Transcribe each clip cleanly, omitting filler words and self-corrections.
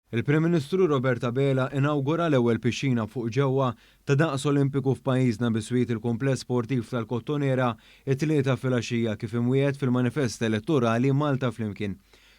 Il-Prim Ministru Robert Abela inawgura l-ewwel pixxina fuq ġewwa ta' daqs Olimpiku f'pajjiżna biswiet il-kumpless sportiv tal-Kottonera it-tlieta filgħaxija kif imwiegħed fil-manifest elettorali Malta flimkien.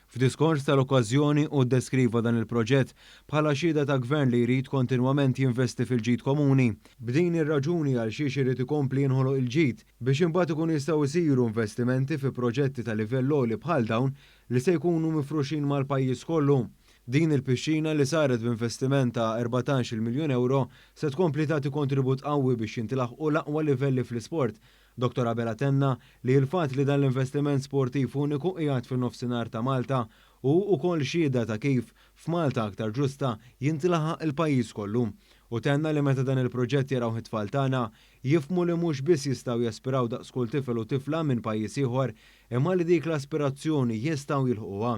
F'diskors tal-okkażjoni u ddeskriva dan il-proġett bħala xhieda ta' gvern li jrid kontinwament jinvesti fil-ġid komuni. B'din ir-raġuni għal xiex irid ikompli jinħoloq il-ġid biex imbagħad ikun jistgħu jsiru investimenti fi proġetti ta' livell għoli bħal dawn li se jkunu mifruxin mal-pajjiż kollu. Din il-pixxina li saret b'investiment ta' 14 miljun euro se tkompli tagħti kontribut qawwi biex jintilaħqu l-aqwa livelli fl-isport. Dr. Abela tenna li l-fatt li dan l-investiment sportiv uniku qiegħed fin-nofsinhar ta' Malta u wkoll xhieda ta' kif f'Malta aktar ġusta jintilaħaq il-pajjiż kollu. U tenna li meta dan il-proġett jaraw it-tfal tagħna jifhmu li mhux biss jistgħu jaspiraw daqs kull tifel u tifla minn pajjiż ieħor imma li dik l-aspirazzjoni jistgħu jilħquha.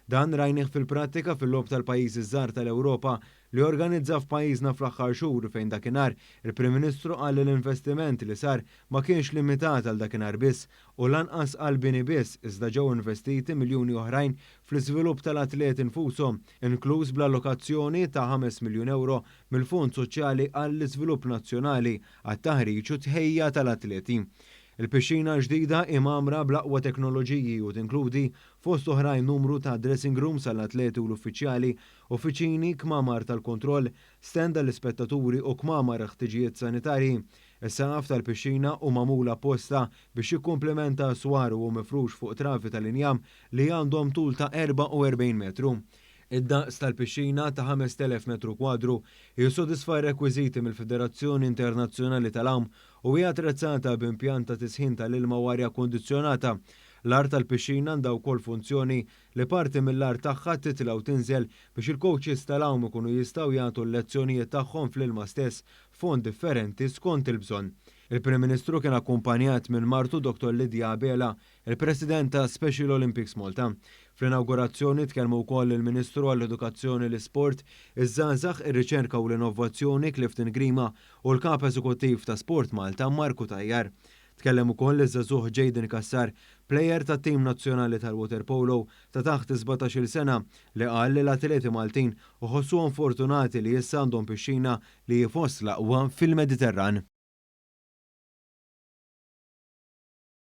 Dan rajnieh fil-prattika fil-logħob tal-pajjiżi żgħar tal-Ewropa li organizza f'pajjiżna fl-aħħar xhur fejn dakinhar il-Prim Ministru qal li l-investiment li sar ma kienx limitat għal dakinhar biss u lanqas għal bini biss iżda ġew investiti miljuni oħrajn fl-iżvilupp tal-atleti infushom, inkluż bl-allokazzjoni ta' 5 miljun euro mill-Fond Soċjali għall-Iżvilupp Nazzjonali għat-taħriġ u tħejja tal-atleti. Il-pixxina ġdida imamra bl-aqwa teknoloġiji u tinkludi fost oħrajn numru ta' dressing rooms għall-atleti u l-uffiċjali, uffiċini, kmamar tal-kontroll, stand għall-ispettaturi u kmamar ħtiġijiet sanitarji. Is-saqaf tal-pixxina u magħmula apposta biex jikkumplementa swaru u mifrux fuq trafi tal-injam li għandhom tul ta' 44 metru. Id-daqs tal-pixxina ta' 5,000 metru kwadru jissodisfa r-rekwiżiti mill-Federazzjoni Internazzjonali tal-Awm u hija attrezzata b'impjant ta' tisħin tal-ilma u arja kundizzjonata. L-art tal-pixxina għandha wkoll funzjoni li parti mill-art tagħha titla' u tinżel biex il-coaches tal-Awm ikunu jistgħu jagħtu l-lezzjonijiet tagħhom fl-ilma stess fond differenti skont il-bżonn. Il-Prim Ministru kien akkumpanjat minn martu Dr. Lidja Abela, il-President ta' Special Olympics Malta. Fl-inaugurazzjoni tkellmu wkoll il-Ministru għall-Edukazzjoni l-Isport, iż-żgħażagħ, ir-Riċerka u l-Innovazzjoni Clifton Grima u l-Kap Eżekuttiv ta' Sport Malta Marku Tajjar. Tkellem ukoll iż-żagħżugħ Jayden Kassar, plejer tat-tim nazzjonali tal-water polo ta' taħt 17-il sena li qal li l-atleti Maltin uħossuhom fortunati li issa għandhom pixxina li fost l-aqwa fil-Mediterran.